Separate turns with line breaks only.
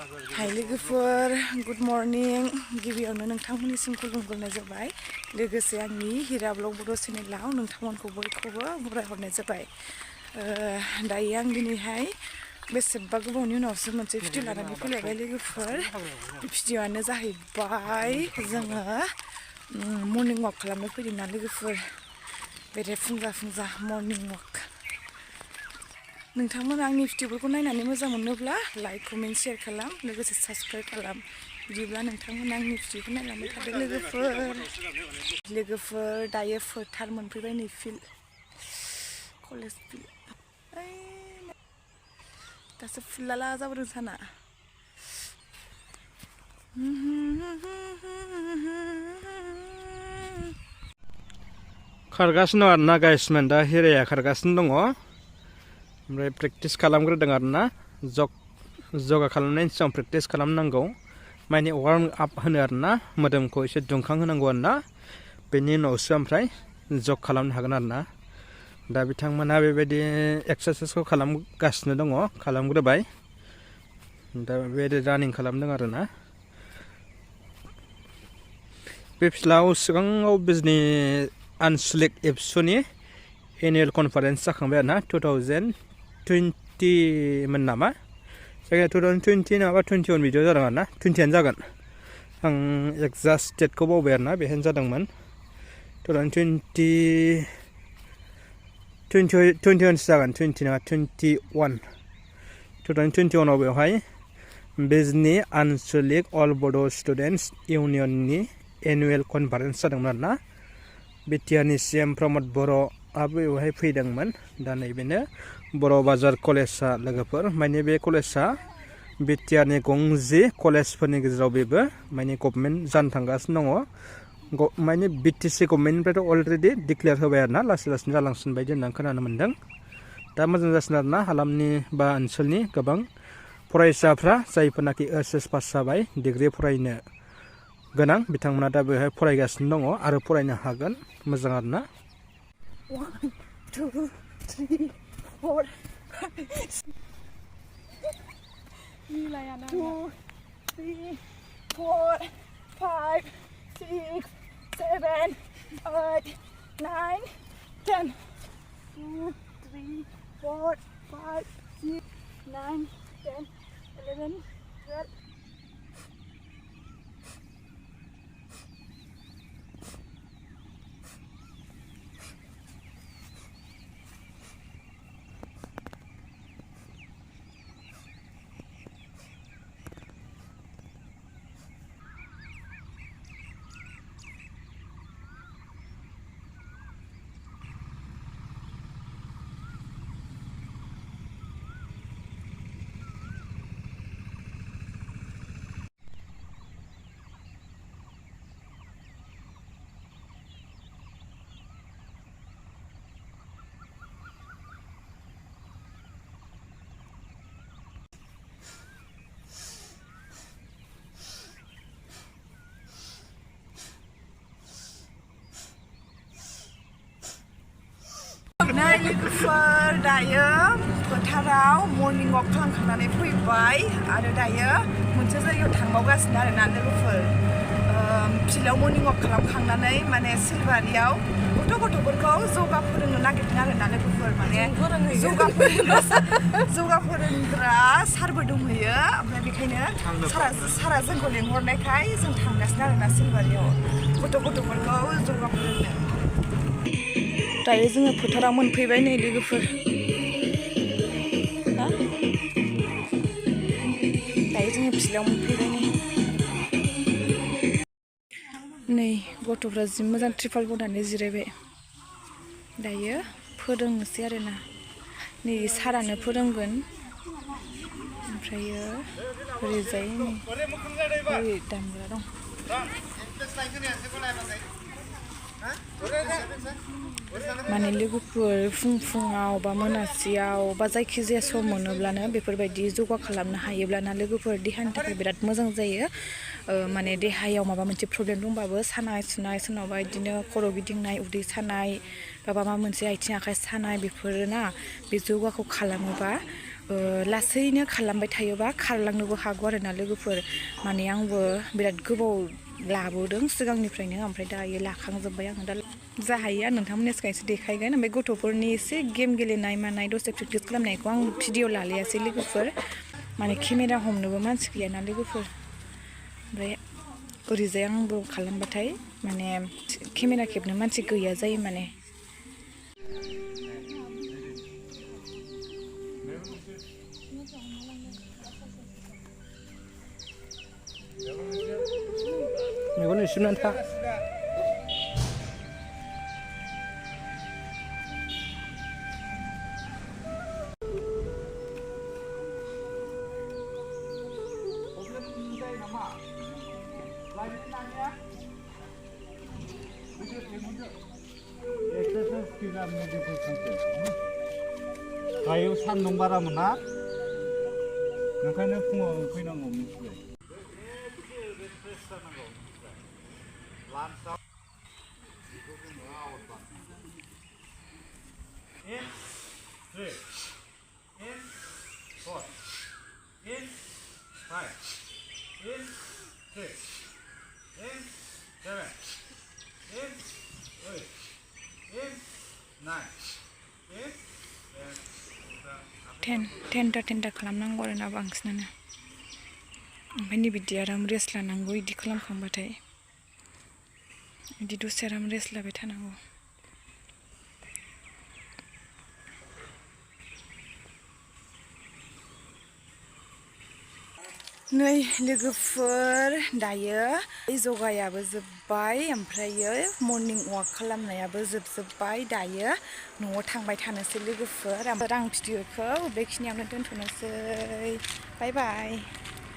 हाय लोगोफोर good morning गिबियावनो नोंथांमोननिसिम खुलुमग्रोनाय जाबाय लोगोसे आंनि हिरा ब्लग बर' चेनेलाव नोंथांमोनखौ बयखौबो बरायहरनाय जाबाय दायो आं दिनैहाय बेसेबा गोबावनि उनावसो मोनसे भिडिअ लानानै फैलायबाय लोगोफोर बे भिडिअआनो जाहैबाय जोङो मर्निं वाक खालामनो फैदों ना लोगोफोर बेरे फुंजा मर्निं वाक नोंथांमोना आंनि भिडिअफोरखौ नायनानै मोजां मोनोब्ला लाइक कमेन्ट शेयार खालाम लोगोसे साबस्क्राइब खालाम बिदिब्ला नोंथांमोना आंनि भिडिअखौ नायलांबाय थादो लोगोफोर दायो फोथार मोनफैबाय नै फिल्ड कलेज फिल्ड दासो फुलाला जाबोदों साना
खारगासिनो दं आरोना गाइसमोन दा हिराया खारगासिनो दङ ओमफ्राय प्रेक्टिस खालामग्रोदों आरोना जगा खालामनायनि सिगां प्रेक्टिस खालामनांगौ माने वार्म आप होनो आरोना मोदोमखौ एसे दुंखां होनांगौ आरोना बेनि उनावसो ओमफ्राय जग खालामनो हागोन आरोना दा बिथांमोना बेबायदि एक्सारसाइसखौ खालामगासिनो दङ खालामग्रोबाय दा बेबायदि रानिं खालामदों आरोना बे फिल्डआव सिगाङाव बिजनि आनसलिक एबसुनि एनुवेल कनफारेन्स जाखांबाय आरोना 2020 मोन नामा जायगाया 2020 नङाबा 21 बिदियाव जादों आरोना 20आनो जागोन आं एक्जाक्ट डेटखौ बावबाय आरोना बेहायनो जादोंमोन 21 जागोन 20 नङा 2021आव बेवहाय बिजनि आनसलिक अल बड' स्टुडेन्टस इउनियननि एनुवेल कनफारेन्स जादोंमोन आरोना बिटिआरनि सिएम प्रमद बर'आबो बेवहाय फैदोंमोन दा नैबेनो बर' बाजार कलेजआ लोगोफोर माने बे कलेजआ बिटिआरनि गंजि कलेजफोरनि गेजेराव बेबो माने गभर्नमेन्ट जानो थांगासिनो दङ माने बिटिसि गभर्नमेन्टनिफ्रायथ' अलरेडि डिक्लेयार होबाय आरोना लासै जालांसिन बायदि होननानै खोनानो मोन्दों दा मोजां जासिन आरोना हालामनि बा ओनसोलनि गोबां फरायसाफ्रा जायफोरनाखि एचएस पास जाबाय डिग्रि फरायनो गोनां बिथांमोना दा बेवहाय फरायगासिनो दङ आरो फरायनो हागोन मोजां आरोना
1 2 3 4 2 3 4 5 6 7 8 9 10 2 3 4 5 6 9 10 11 12 लोगोफोर दायो फोथाराव मर्निं वाक खालामखांनानै फैबाय आरो दायो मोनसे जायगायाव थांबावगासिनो आरोना लोगोफोर फिल्डआव मर्निं वाक खालामखांनानै माने सिलबारियाव गथ'फोरखौ जगा फोरोंनो नागिरदों आरोना लोगोफोर माने जगा फोरोंग्रा सारबो दंहैयो ओमफ्राय बेखायनो सारा जोंखौ लेंहरनायखाय जों थांगासिनो आरोना सिलबारियाव गथ'फोरखौ जगा फोरोंनो दायो जोङो फोथाराव मोनफैबाय नै लोगोफोर दायो जोङो फिल्डआव मोनफैबाय नै गथ'फ्रा जि मोजां ट्रिपाल बनानै जिरायबाय दायो फोरोंनोसै आरोना नै सारानो फोरोंगोन ओमफ्रायो ओरैजाय ओरै दामग्रा दं माने लोगोफोर फुङाव बा मोनासियाव बा जायखिजाया सम मोनोब्लानो बेफोरबायदि जगा खालामनो हायोब्लाना लोगोफोर देहानि थाखाय बिराद मोजां जायो माने देहायाव माबा मोनसे प्रब्लेम दंबाबो सानाय सुनाय सोरनावबा बिदिनो खर' गिदिंनाय उदै सानाय बा माबा मोनसे आथिं आखाइ सानाय बेफोरो ना बे जगाखौ खालामोबा लासैनो खालामबाय थायोबा खारलांनोबो हागौ आरोना लोगोफोर माने आंबो बिराद गोबाव लाबोदों सिगांनिफ्रायनो ओमफ्राय दायो लाखांजोब्बाय आङो दा जा हायो आं नोंथांमोननि सिगां एसे देखायगोन ओमफ्राय गथ'फोरनि एसे गेम गेलेनाय मानाय दसे प्रेक्टिस खालामनायखौ आं भिडिअ लालायासै लोगोफोर माने केमेरा हमनोबो मानसि गैयाना लोगोफोर ओमफ्राय ओरैजाय आंबो खालामबाथाय माने केमेरा खेबनो मानसि गैया जायो माने
मेगन एसेबनानै था
गाहायाव सान्दुं बारामोन ना ओंखायनो फुङाव फैनांगौ मिथिबाय in 3 in 4 in 5 in 6 in 7 in 8 in 9 in
10 खालामनांगौ आरोना बांसिनानो ओमफ्राय नैबिदि आराम रेस्ट लानांगौ इदि खालामखांबाथाय इदि दसे आराम रेस्ट लाबाय थानांगौ नै लोगोफोर दायो जगायाबो जोब्बाय ओमफ्रायो मर्निं वाक खालामनायाबो जोबजोब्बाय दायो न'आव थांबाय थानोसै लोगोफोर ओमफ्राय आं भिडिअखौ बेखिनियावनो दोनथ'नोसै बाय बाय